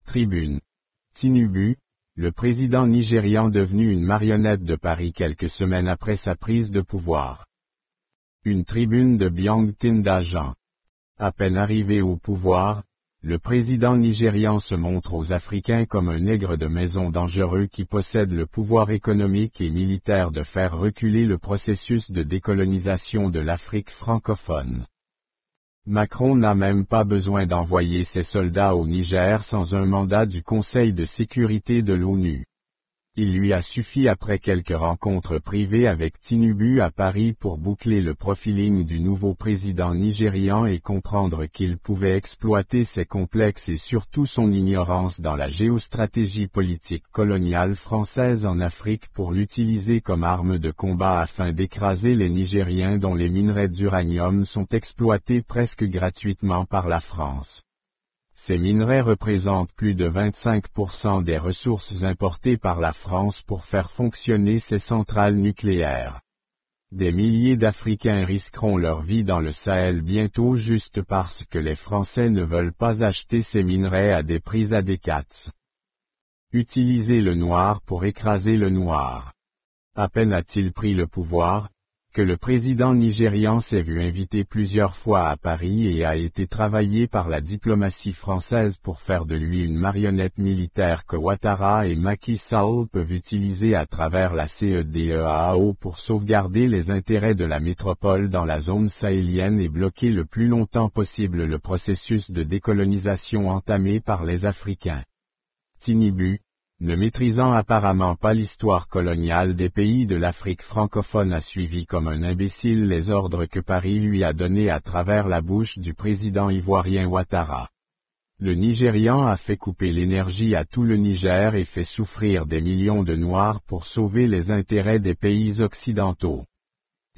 Tribune. Tinubu, le président nigérian devenu une marionnette de Paris quelques semaines après sa prise de pouvoir. Une tribune de Byang Tinda Jean. À peine arrivé au pouvoir, le président nigérian se montre aux Africains comme un nègre de maison dangereux qui possède le pouvoir économique et militaire de faire reculer le processus de décolonisation de l'Afrique francophone. Macron n'a même pas besoin d'envoyer ses soldats au Niger sans un mandat du Conseil de sécurité de l'ONU. Il lui a suffi après quelques rencontres privées avec Tinubu à Paris pour boucler le profiling du nouveau président nigérian et comprendre qu'il pouvait exploiter ses complexes et surtout son ignorance dans la géostratégie politique coloniale française en Afrique pour l'utiliser comme arme de combat afin d'écraser les Nigériens dont les minerais d'uranium sont exploités presque gratuitement par la France. Ces minerais représentent plus de 25% des ressources importées par la France pour faire fonctionner ses centrales nucléaires. Des milliers d'Africains risqueront leur vie dans le Sahel bientôt juste parce que les Français ne veulent pas acheter ces minerais à des prix adéquats. Utiliser le noir pour écraser le noir. À peine a-t-il pris le pouvoir, que le président nigérian s'est vu invité plusieurs fois à Paris et a été travaillé par la diplomatie française pour faire de lui une marionnette militaire que Ouattara et Macky Sall peuvent utiliser à travers la CEDEAO pour sauvegarder les intérêts de la métropole dans la zone sahélienne et bloquer le plus longtemps possible le processus de décolonisation entamé par les Africains. Tinubu, ne maîtrisant apparemment pas l'histoire coloniale des pays de l'Afrique francophone, a suivi comme un imbécile les ordres que Paris lui a donnés à travers la bouche du président ivoirien Ouattara. Le Nigérian a fait couper l'énergie à tout le Niger et fait souffrir des millions de Noirs pour sauver les intérêts des pays occidentaux.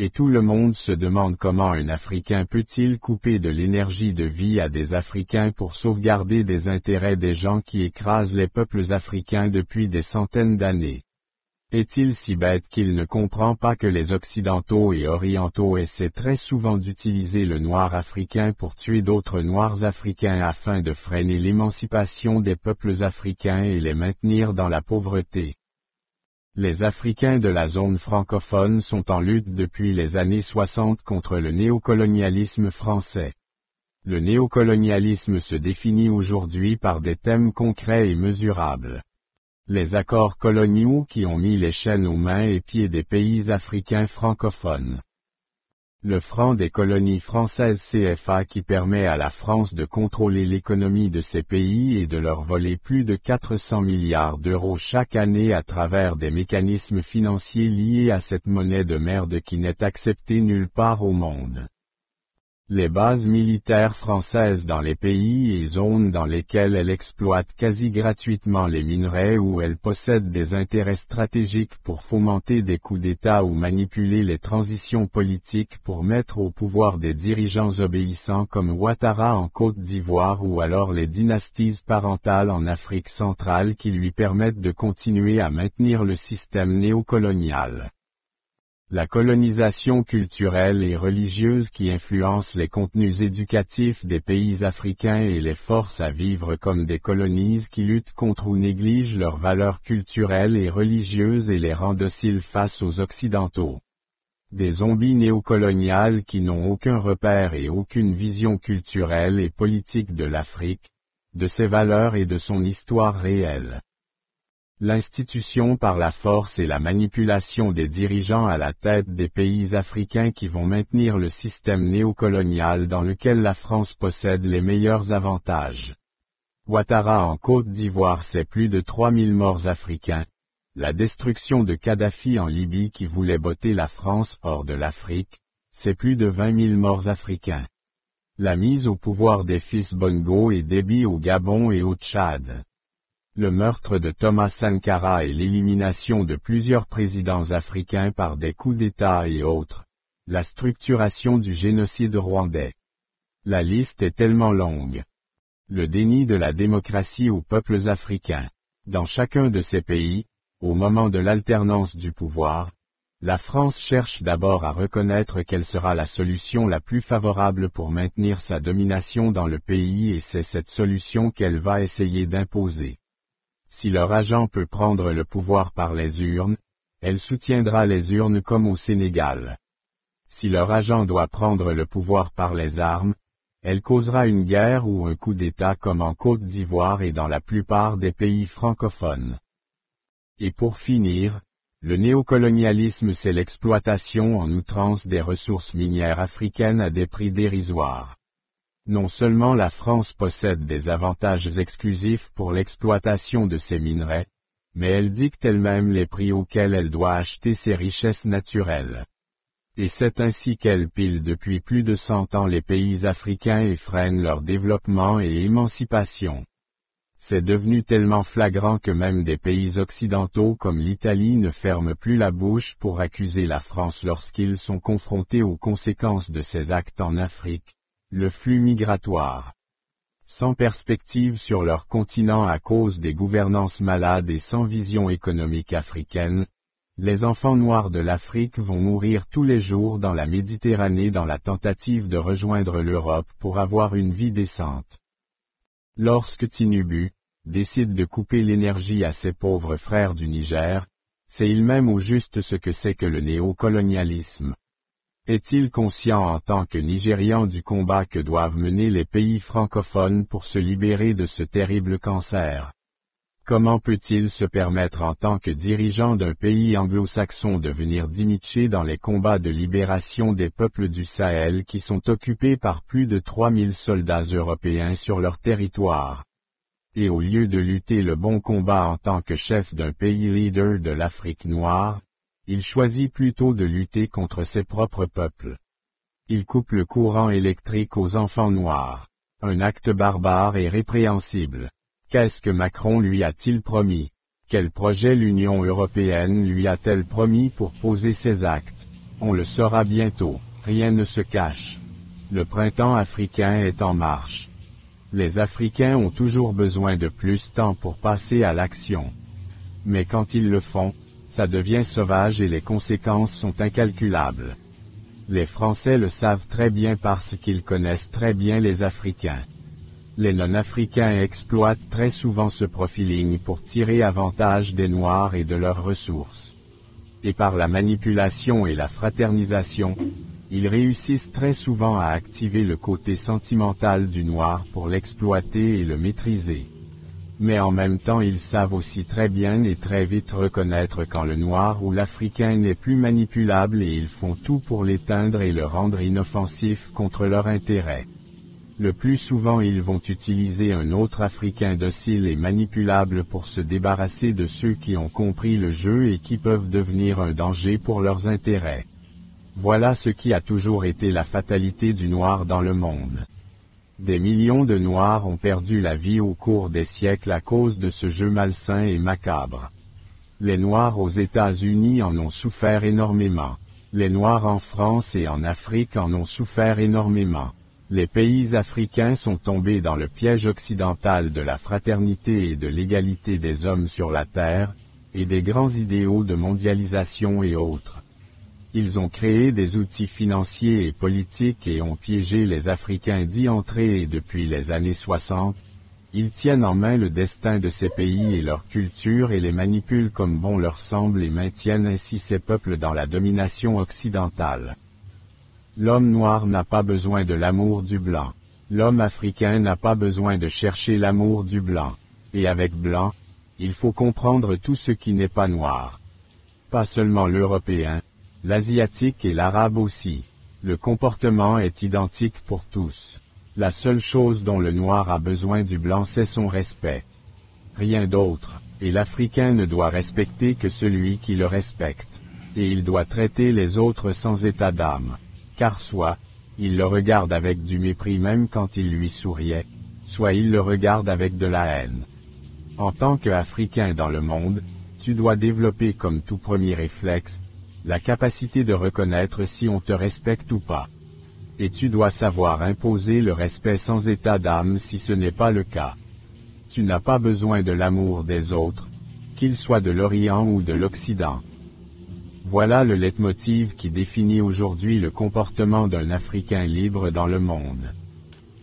Et tout le monde se demande comment un Africain peut-il couper de l'énergie de vie à des Africains pour sauvegarder des intérêts des gens qui écrasent les peuples africains depuis des centaines d'années. Est-il si bête qu'il ne comprend pas que les Occidentaux et Orientaux essaient très souvent d'utiliser le noir africain pour tuer d'autres noirs africains afin de freiner l'émancipation des peuples africains et les maintenir dans la pauvreté? Les Africains de la zone francophone sont en lutte depuis les années 60 contre le néocolonialisme français. Le néocolonialisme se définit aujourd'hui par des thèmes concrets et mesurables. Les accords coloniaux qui ont mis les chaînes aux mains et pieds des pays africains francophones. Le franc des colonies françaises CFA qui permet à la France de contrôler l'économie de ces pays et de leur voler plus de 400 milliards d'euros chaque année à travers des mécanismes financiers liés à cette monnaie de merde qui n'est acceptée nulle part au monde. Les bases militaires françaises dans les pays et zones dans lesquelles elles exploitent quasi gratuitement les minerais où elles possèdent des intérêts stratégiques pour fomenter des coups d'État ou manipuler les transitions politiques pour mettre au pouvoir des dirigeants obéissants comme Ouattara en Côte d'Ivoire ou alors les dynasties parentales en Afrique centrale qui lui permettent de continuer à maintenir le système néocolonial. La colonisation culturelle et religieuse qui influence les contenus éducatifs des pays africains et les force à vivre comme des colonies qui luttent contre ou négligent leurs valeurs culturelles et religieuses et les rend dociles face aux Occidentaux. Des zombies néocoloniales qui n'ont aucun repère et aucune vision culturelle et politique de l'Afrique, de ses valeurs et de son histoire réelle. L'institution par la force et la manipulation des dirigeants à la tête des pays africains qui vont maintenir le système néocolonial dans lequel la France possède les meilleurs avantages. Ouattara en Côte d'Ivoire, c'est plus de 3000 morts africains. La destruction de Kadhafi en Libye qui voulait botter la France hors de l'Afrique, c'est plus de 20 000 morts africains. La mise au pouvoir des fils Bongo et Déby au Gabon et au Tchad. Le meurtre de Thomas Sankara et l'élimination de plusieurs présidents africains par des coups d'État et autres. La structuration du génocide rwandais. La liste est tellement longue. Le déni de la démocratie aux peuples africains. Dans chacun de ces pays, au moment de l'alternance du pouvoir, La France cherche d'abord à reconnaître quelle sera la solution la plus favorable pour maintenir sa domination dans le pays et c'est cette solution qu'elle va essayer d'imposer. Si leur agent peut prendre le pouvoir par les urnes, elle soutiendra les urnes comme au Sénégal. Si leur agent doit prendre le pouvoir par les armes, elle causera une guerre ou un coup d'État comme en Côte d'Ivoire et dans la plupart des pays francophones. Et pour finir, le néocolonialisme c'est l'exploitation en outrance des ressources minières africaines à des prix dérisoires. Non seulement la France possède des avantages exclusifs pour l'exploitation de ces minerais, mais elle dicte elle-même les prix auxquels elle doit acheter ses richesses naturelles. Et c'est ainsi qu'elle pille depuis plus de 100 ans les pays africains et freine leur développement et émancipation. C'est devenu tellement flagrant que même des pays occidentaux comme l'Italie ne ferment plus la bouche pour accuser la France lorsqu'ils sont confrontés aux conséquences de ces actes en Afrique, le flux migratoire. Sans perspective sur leur continent à cause des gouvernances malades et sans vision économique africaine, les enfants noirs de l'Afrique vont mourir tous les jours dans la Méditerranée dans la tentative de rejoindre l'Europe pour avoir une vie décente. Lorsque Tinubu décide de couper l'énergie à ses pauvres frères du Niger, sait-il même au juste ce que c'est que le néocolonialisme? Est-il conscient en tant que Nigérian du combat que doivent mener les pays francophones pour se libérer de ce terrible cancer? Comment peut-il se permettre en tant que dirigeant d'un pays anglo-saxon de venir d'immiscer dans les combats de libération des peuples du Sahel qui sont occupés par plus de 3000 soldats européens sur leur territoire? Et au lieu de lutter le bon combat en tant que chef d'un pays leader de l'Afrique noire, il choisit plutôt de lutter contre ses propres peuples. Il coupe le courant électrique aux enfants noirs. Un acte barbare et répréhensible. Qu'est-ce que Macron lui a-t-il promis? Quel projet l'Union européenne lui a-t-elle promis pour poser ses actes? On le saura bientôt, rien ne se cache. Le printemps africain est en marche. Les Africains ont toujours besoin de plus de temps pour passer à l'action. Mais quand ils le font, ça devient sauvage et les conséquences sont incalculables. Les Français le savent très bien parce qu'ils connaissent très bien les Africains. Les non-africains exploitent très souvent ce profiling pour tirer avantage des Noirs et de leurs ressources. Et par la manipulation et la fraternisation, ils réussissent très souvent à activer le côté sentimental du Noir pour l'exploiter et le maîtriser. Mais en même temps ils savent aussi très bien et très vite reconnaître quand le Noir ou l'Africain n'est plus manipulable et ils font tout pour l'éteindre et le rendre inoffensif contre leur intérêt. Le plus souvent ils vont utiliser un autre Africain docile et manipulable pour se débarrasser de ceux qui ont compris le jeu et qui peuvent devenir un danger pour leurs intérêts. Voilà ce qui a toujours été la fatalité du Noir dans le monde. Des millions de Noirs ont perdu la vie au cours des siècles à cause de ce jeu malsain et macabre. Les Noirs aux États-Unis en ont souffert énormément. Les Noirs en France et en Afrique en ont souffert énormément. Les pays africains sont tombés dans le piège occidental de la fraternité et de l'égalité des hommes sur la terre, et des grands idéaux de mondialisation et autres. Ils ont créé des outils financiers et politiques et ont piégé les Africains d'y entrer et depuis les années 60, ils tiennent en main le destin de ces pays et leur culture et les manipulent comme bon leur semble et maintiennent ainsi ces peuples dans la domination occidentale. L'homme noir n'a pas besoin de l'amour du blanc. L'homme africain n'a pas besoin de chercher l'amour du blanc. Et avec blanc, il faut comprendre tout ce qui n'est pas noir. Pas seulement l'européen, l'asiatique et l'arabe aussi. Le comportement est identique pour tous. La seule chose dont le noir a besoin du blanc c'est son respect. Rien d'autre. Et l'Africain ne doit respecter que celui qui le respecte. Et il doit traiter les autres sans état d'âme. Car soit, il le regarde avec du mépris même quand il lui souriait, soit il le regarde avec de la haine. En tant qu'Africain dans le monde, tu dois développer comme tout premier réflexe, la capacité de reconnaître si on te respecte ou pas. Et tu dois savoir imposer le respect sans état d'âme si ce n'est pas le cas. Tu n'as pas besoin de l'amour des autres, qu'ils soient de l'Orient ou de l'Occident. Voilà le leitmotiv qui définit aujourd'hui le comportement d'un Africain libre dans le monde.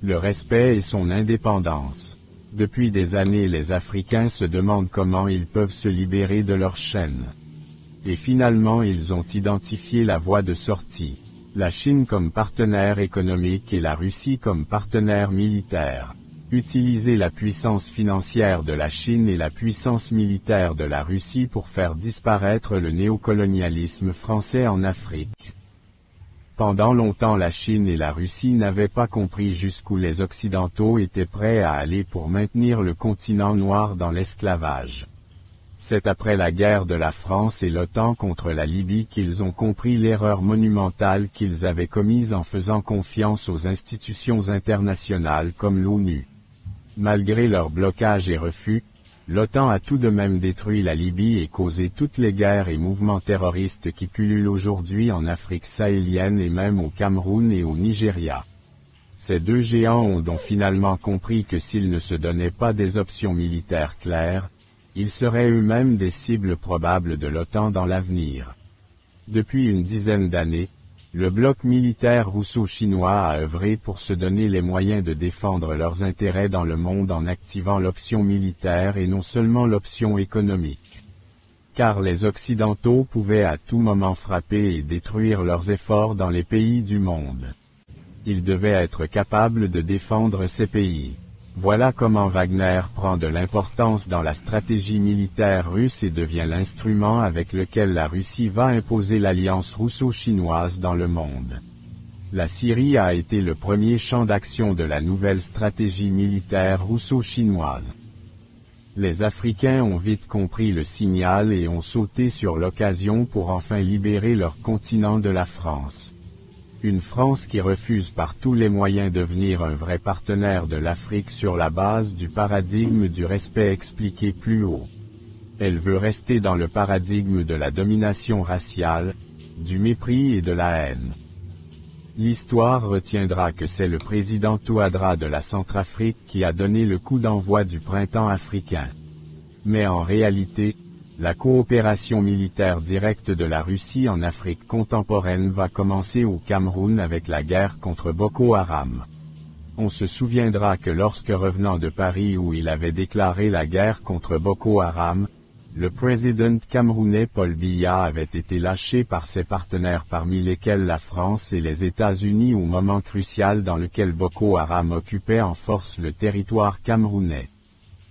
Le respect et son indépendance. Depuis des années, les Africains se demandent comment ils peuvent se libérer de leurs chaînes. Et finalement, ils ont identifié la voie de sortie. La Chine comme partenaire économique et la Russie comme partenaire militaire. Utiliser la puissance financière de la Chine et la puissance militaire de la Russie pour faire disparaître le néocolonialisme français en Afrique. Pendant longtemps, la Chine et la Russie n'avaient pas compris jusqu'où les Occidentaux étaient prêts à aller pour maintenir le continent noir dans l'esclavage. C'est après la guerre de la France et l'OTAN contre la Libye qu'ils ont compris l'erreur monumentale qu'ils avaient commise en faisant confiance aux institutions internationales comme l'ONU. Malgré leur blocage et refus, l'OTAN a tout de même détruit la Libye et causé toutes les guerres et mouvements terroristes qui pullulent aujourd'hui en Afrique sahélienne et même au Cameroun et au Nigeria. Ces deux géants ont donc finalement compris que s'ils ne se donnaient pas des options militaires claires, ils seraient eux-mêmes des cibles probables de l'OTAN dans l'avenir. Depuis une dizaine d'années, le bloc militaire russo-chinois a œuvré pour se donner les moyens de défendre leurs intérêts dans le monde en activant l'option militaire et non seulement l'option économique. Car les Occidentaux pouvaient à tout moment frapper et détruire leurs efforts dans les pays du monde. Ils devaient être capables de défendre ces pays. Voilà comment Wagner prend de l'importance dans la stratégie militaire russe et devient l'instrument avec lequel la Russie va imposer l'alliance russo-chinoise dans le monde. La Syrie a été le premier champ d'action de la nouvelle stratégie militaire russo-chinoise. Les Africains ont vite compris le signal et ont sauté sur l'occasion pour enfin libérer leur continent de la France. Une France qui refuse par tous les moyens de devenir un vrai partenaire de l'Afrique sur la base du paradigme du respect expliqué plus haut. Elle veut rester dans le paradigme de la domination raciale, du mépris et de la haine. L'histoire retiendra que c'est le président Touadéra de la Centrafrique qui a donné le coup d'envoi du printemps africain. Mais en réalité, la coopération militaire directe de la Russie en Afrique contemporaine va commencer au Cameroun avec la guerre contre Boko Haram. On se souviendra que lorsque revenant de Paris où il avait déclaré la guerre contre Boko Haram, le président camerounais Paul Biya avait été lâché par ses partenaires parmi lesquels la France et les États-Unis au moment crucial dans lequel Boko Haram occupait en force le territoire camerounais.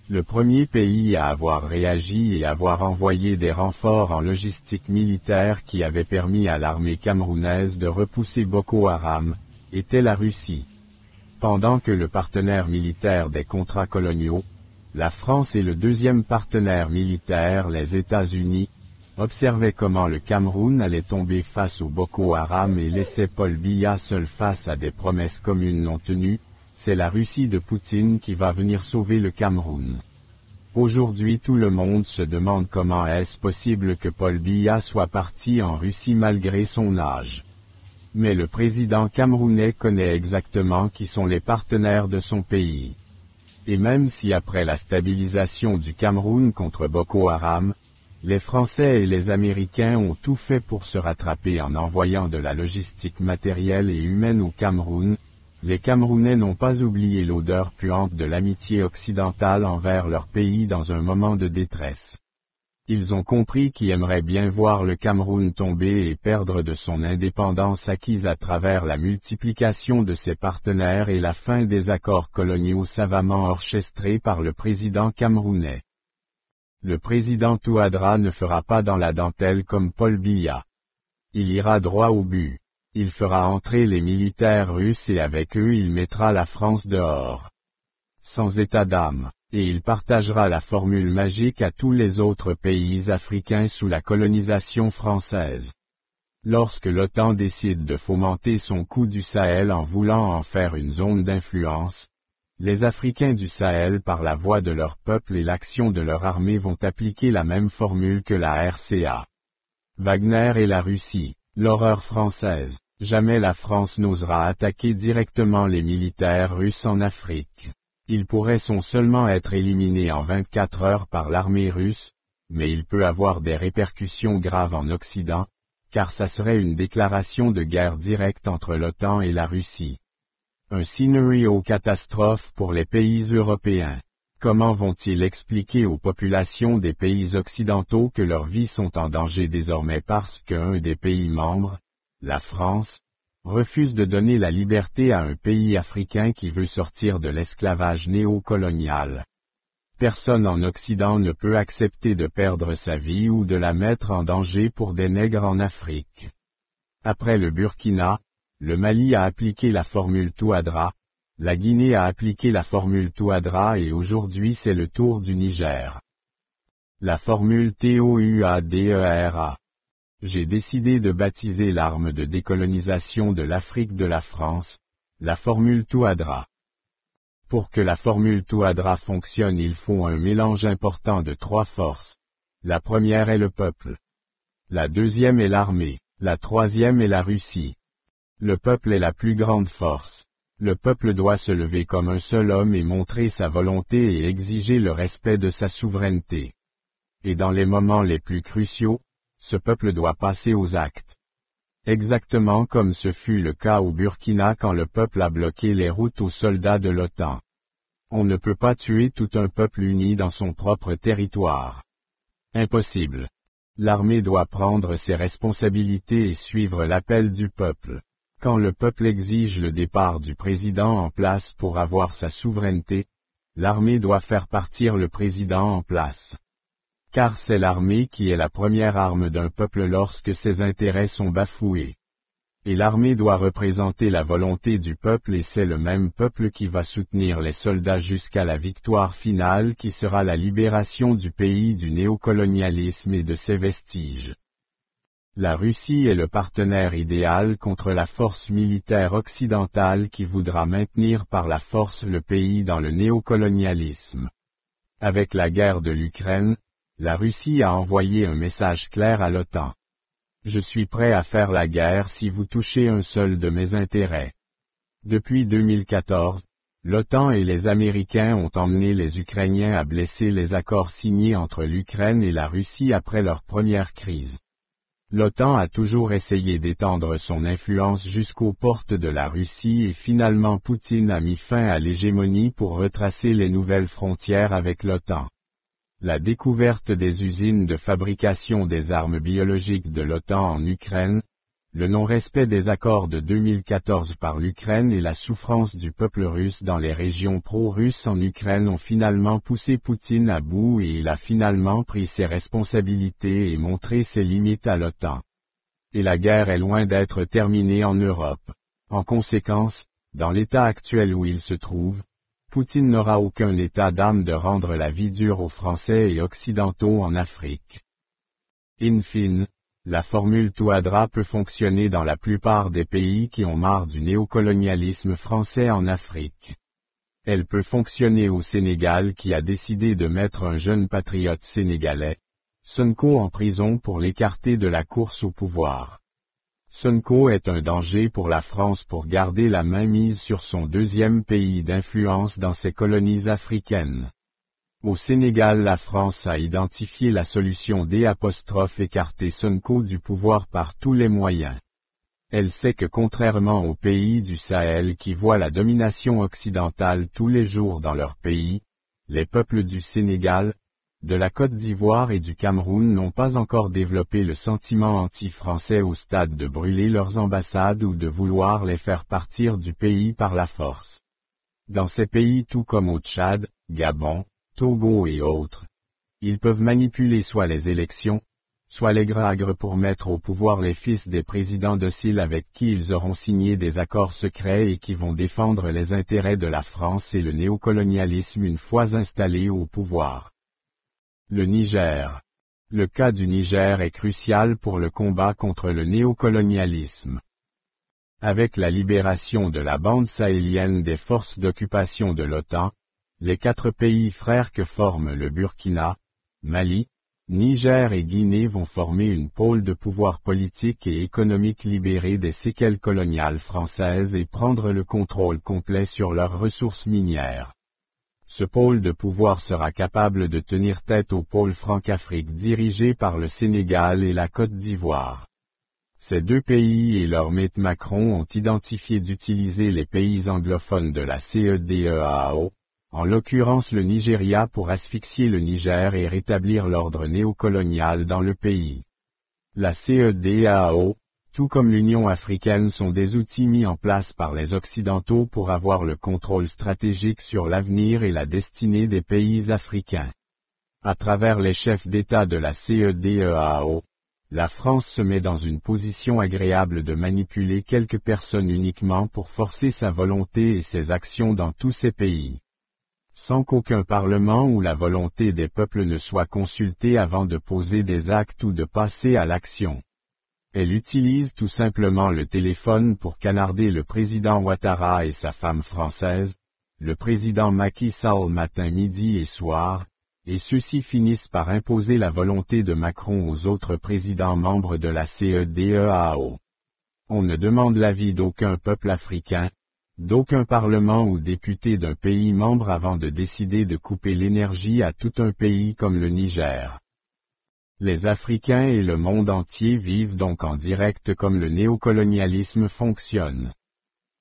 Le premier pays à avoir réagi et avoir envoyé des renforts en logistique militaire qui avaient permis à l'armée camerounaise de repousser Boko Haram, était la Russie. Pendant que le partenaire militaire des contrats coloniaux, la France et le deuxième partenaire militaire, les États-Unis, observaient comment le Cameroun allait tomber face au Boko Haram et laissait Paul Biya seul face à des promesses communes non tenues, c'est la Russie de Poutine qui va venir sauver le Cameroun. Aujourd'hui tout le monde se demande comment est-ce possible que Paul Biya soit parti en Russie malgré son âge. Mais le président camerounais connaît exactement qui sont les partenaires de son pays. Et même si après la stabilisation du Cameroun contre Boko Haram, les Français et les Américains ont tout fait pour se rattraper en envoyant de la logistique matérielle et humaine au Cameroun, les Camerounais n'ont pas oublié l'odeur puante de l'amitié occidentale envers leur pays dans un moment de détresse. Ils ont compris qu'ils aimeraient bien voir le Cameroun tomber et perdre de son indépendance acquise à travers la multiplication de ses partenaires et la fin des accords coloniaux savamment orchestrés par le président camerounais. Le président Touadéra ne fera pas dans la dentelle comme Paul Biya. Il ira droit au but. Il fera entrer les militaires russes et avec eux il mettra la France dehors. Sans état d'âme, et il partagera la formule magique à tous les autres pays africains sous la colonisation française. Lorsque l'OTAN décide de fomenter son coup du Sahel en voulant en faire une zone d'influence, les Africains du Sahel par la voix de leur peuple et l'action de leur armée vont appliquer la même formule que la RCA. Wagner et la Russie, l'horreur française. Jamais la France n'osera attaquer directement les militaires russes en Afrique. Ils pourraient seulement être éliminés en 24 heures par l'armée russe, mais il peut avoir des répercussions graves en Occident, car ça serait une déclaration de guerre directe entre l'OTAN et la Russie. Un scénario catastrophe pour les pays européens. Comment vont-ils expliquer aux populations des pays occidentaux que leurs vies sont en danger désormais parce qu'un des pays membres, la France, refuse de donner la liberté à un pays africain qui veut sortir de l'esclavage néocolonial? Personne en Occident ne peut accepter de perdre sa vie ou de la mettre en danger pour des nègres en Afrique. Après le Burkina, le Mali a appliqué la formule Touadéra, la Guinée a appliqué la formule Touadéra et aujourd'hui c'est le tour du Niger. La formule Touadéra. J'ai décidé de baptiser l'arme de décolonisation de l'Afrique de la France, la formule Touadéra. Pour que la formule Touadéra fonctionne, il faut un mélange important de 3 forces. La première est le peuple. La deuxième est l'armée. La troisième est la Russie. Le peuple est la plus grande force. Le peuple doit se lever comme un seul homme et montrer sa volonté et exiger le respect de sa souveraineté. Et dans les moments les plus cruciaux, ce peuple doit passer aux actes. Exactement comme ce fut le cas au Burkina quand le peuple a bloqué les routes aux soldats de l'OTAN. On ne peut pas tuer tout un peuple uni dans son propre territoire. Impossible. L'armée doit prendre ses responsabilités et suivre l'appel du peuple. Quand le peuple exige le départ du président en place pour avoir sa souveraineté, l'armée doit faire partir le président en place. Car c'est l'armée qui est la première arme d'un peuple lorsque ses intérêts sont bafoués. Et l'armée doit représenter la volonté du peuple et c'est le même peuple qui va soutenir les soldats jusqu'à la victoire finale qui sera la libération du pays du néocolonialisme et de ses vestiges. La Russie est le partenaire idéal contre la force militaire occidentale qui voudra maintenir par la force le pays dans le néocolonialisme. Avec la guerre de l'Ukraine, la Russie a envoyé un message clair à l'OTAN. Je suis prêt à faire la guerre si vous touchez un seul de mes intérêts. Depuis 2014, l'OTAN et les Américains ont emmené les Ukrainiens à blesser les accords signés entre l'Ukraine et la Russie après leur première crise. L'OTAN a toujours essayé d'étendre son influence jusqu'aux portes de la Russie et finalement Poutine a mis fin à l'hégémonie pour retracer les nouvelles frontières avec l'OTAN. La découverte des usines de fabrication des armes biologiques de l'OTAN en Ukraine, le non-respect des accords de 2014 par l'Ukraine et la souffrance du peuple russe dans les régions pro-russes en Ukraine ont finalement poussé Poutine à bout et il a finalement pris ses responsabilités et montré ses limites à l'OTAN. Et la guerre est loin d'être terminée en Europe. En conséquence, dans l'état actuel où il se trouve, Poutine n'aura aucun état d'âme de rendre la vie dure aux Français et Occidentaux en Afrique. In fine, la formule Touadéra peut fonctionner dans la plupart des pays qui ont marre du néocolonialisme français en Afrique. Elle peut fonctionner au Sénégal qui a décidé de mettre un jeune patriote sénégalais, Sonko en prison pour l'écarter de la course au pouvoir. Sonko est un danger pour la France pour garder la mainmise sur son deuxième pays d'influence dans ses colonies africaines. Au Sénégal, la France a identifié la solution d'écarter Sonko du pouvoir par tous les moyens. Elle sait que contrairement aux pays du Sahel qui voient la domination occidentale tous les jours dans leur pays, les peuples du Sénégal, de la Côte d'Ivoire et du Cameroun n'ont pas encore développé le sentiment anti-français au stade de brûler leurs ambassades ou de vouloir les faire partir du pays par la force. Dans ces pays tout comme au Tchad, Gabon, Togo et autres, ils peuvent manipuler soit les élections, soit les gragres pour mettre au pouvoir les fils des présidents dociles avec qui ils auront signé des accords secrets et qui vont défendre les intérêts de la France et le néocolonialisme une fois installés au pouvoir. Le Niger. Le cas du Niger est crucial pour le combat contre le néocolonialisme. Avec la libération de la bande sahélienne des forces d'occupation de l'OTAN, les 4 pays frères que forment le Burkina, Mali, Niger et Guinée vont former une pôle de pouvoir politique et économique libérée des séquelles coloniales françaises et prendre le contrôle complet sur leurs ressources minières. Ce pôle de pouvoir sera capable de tenir tête au pôle Franc-Afrique dirigé par le Sénégal et la Côte d'Ivoire. Ces deux pays et leur maître Macron ont identifié d'utiliser les pays anglophones de la CEDEAO, en l'occurrence le Nigeria pour asphyxier le Niger et rétablir l'ordre néocolonial dans le pays. La CEDEAO, tout comme l'Union africaine sont des outils mis en place par les Occidentaux pour avoir le contrôle stratégique sur l'avenir et la destinée des pays africains. À travers les chefs d'État de la CEDEAO, la France se met dans une position agréable de manipuler quelques personnes uniquement pour forcer sa volonté et ses actions dans tous ces pays. Sans qu'aucun parlement ou la volonté des peuples ne soit consultée avant de poser des actes ou de passer à l'action. Elle utilise tout simplement le téléphone pour canarder le président Ouattara et sa femme française, le président Macky Sall matin, midi et soir, et ceux-ci finissent par imposer la volonté de Macron aux autres présidents membres de la CEDEAO. On ne demande l'avis d'aucun peuple africain, d'aucun parlement ou député d'un pays membre avant de décider de couper l'énergie à tout un pays comme le Niger. Les Africains et le monde entier vivent donc en direct comme le néocolonialisme fonctionne.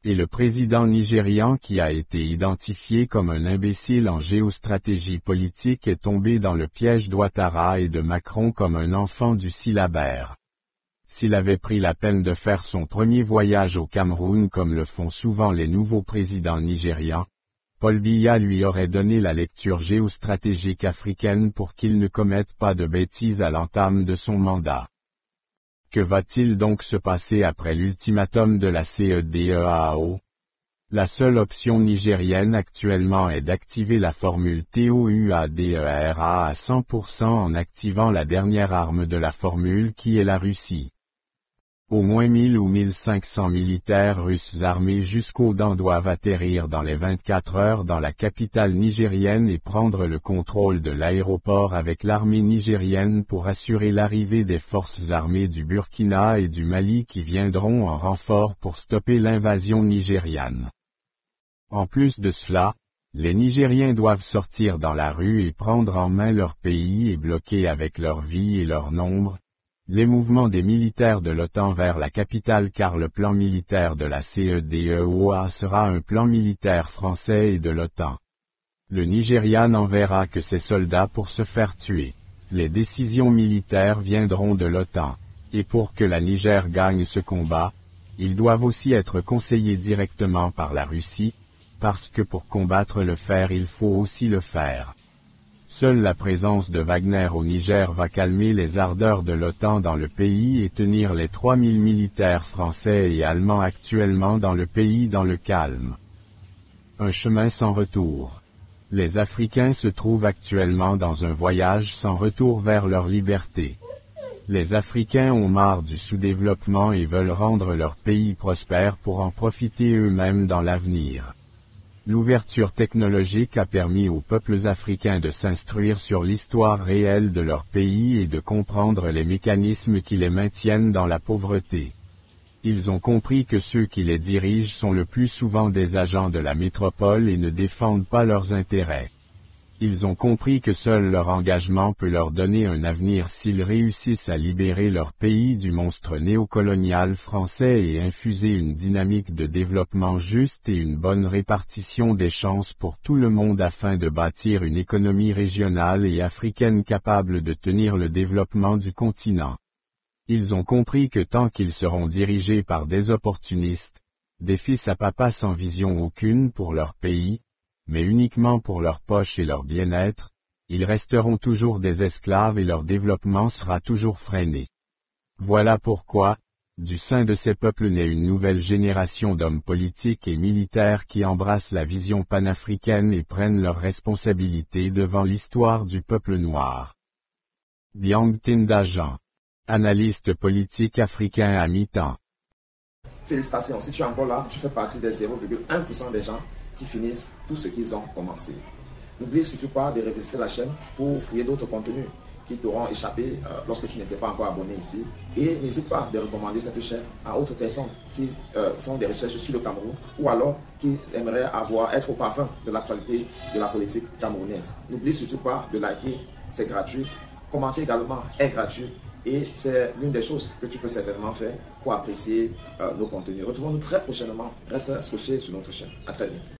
Et le président nigérian qui a été identifié comme un imbécile en géostratégie politique est tombé dans le piège d'Ouattara et de Macron comme un enfant du syllabaire. S'il avait pris la peine de faire son premier voyage au Cameroun comme le font souvent les nouveaux présidents nigérians, Paul Biya lui aurait donné la lecture géostratégique africaine pour qu'il ne commette pas de bêtises à l'entame de son mandat. Que va-t-il donc se passer après l'ultimatum de la CEDEAO? La seule option nigérienne actuellement est d'activer la formule TOUADERA à 100% en activant la dernière arme de la formule qui est la Russie. Au moins 1000 ou 1500 militaires russes armés jusqu'aux dents doivent atterrir dans les 24 heures dans la capitale nigérienne et prendre le contrôle de l'aéroport avec l'armée nigérienne pour assurer l'arrivée des forces armées du Burkina et du Mali qui viendront en renfort pour stopper l'invasion nigériane. En plus de cela, les Nigériens doivent sortir dans la rue et prendre en main leur pays et bloquer avec leur vie et leur nombre les mouvements des militaires de l'OTAN vers la capitale car le plan militaire de la CEDEAO sera un plan militaire français et de l'OTAN. Le Nigeria n'enverra que ses soldats pour se faire tuer. Les décisions militaires viendront de l'OTAN. Et pour que la Niger gagne ce combat, ils doivent aussi être conseillés directement par la Russie, parce que pour combattre le fer il faut aussi le faire. Seule la présence de Wagner au Niger va calmer les ardeurs de l'OTAN dans le pays et tenir les 3000 militaires français et allemands actuellement dans le pays dans le calme. Un chemin sans retour. Les Africains se trouvent actuellement dans un voyage sans retour vers leur liberté. Les Africains ont marre du sous-développement et veulent rendre leur pays prospère pour en profiter eux-mêmes dans l'avenir. L'ouverture technologique a permis aux peuples africains de s'instruire sur l'histoire réelle de leur pays et de comprendre les mécanismes qui les maintiennent dans la pauvreté. Ils ont compris que ceux qui les dirigent sont le plus souvent des agents de la métropole et ne défendent pas leurs intérêts. Ils ont compris que seul leur engagement peut leur donner un avenir s'ils réussissent à libérer leur pays du monstre néocolonial français et infuser une dynamique de développement juste et une bonne répartition des chances pour tout le monde afin de bâtir une économie régionale et africaine capable de tenir le développement du continent. Ils ont compris que tant qu'ils seront dirigés par des opportunistes, des fils à papa sans vision aucune pour leur pays, mais uniquement pour leur poche et leur bien-être, ils resteront toujours des esclaves et leur développement sera toujours freiné. Voilà pourquoi, du sein de ces peuples naît une nouvelle génération d'hommes politiques et militaires qui embrassent la vision panafricaine et prennent leurs responsabilités devant l'histoire du peuple noir. Biang Tinda Jean, analyste politique africain à mi-temps. Félicitations, si tu es encore là, tu fais partie des 0,1% des gens qui finissent tout ce qu'ils ont commencé. N'oublie surtout pas de revisiter la chaîne pour fouiller d'autres contenus qui t'auront échappé lorsque tu n'étais pas encore abonné ici. Et n'hésite pas de recommander cette chaîne à autres personnes qui font des recherches sur le Cameroun ou alors qui aimeraient être au parfum de l'actualité de la politique camerounaise. N'oublie surtout pas de liker, c'est gratuit. Commenter également est gratuit et c'est l'une des choses que tu peux certainement faire pour apprécier nos contenus. Retrouvons-nous très prochainement. Restez scotchés sur notre chaîne. À très bientôt.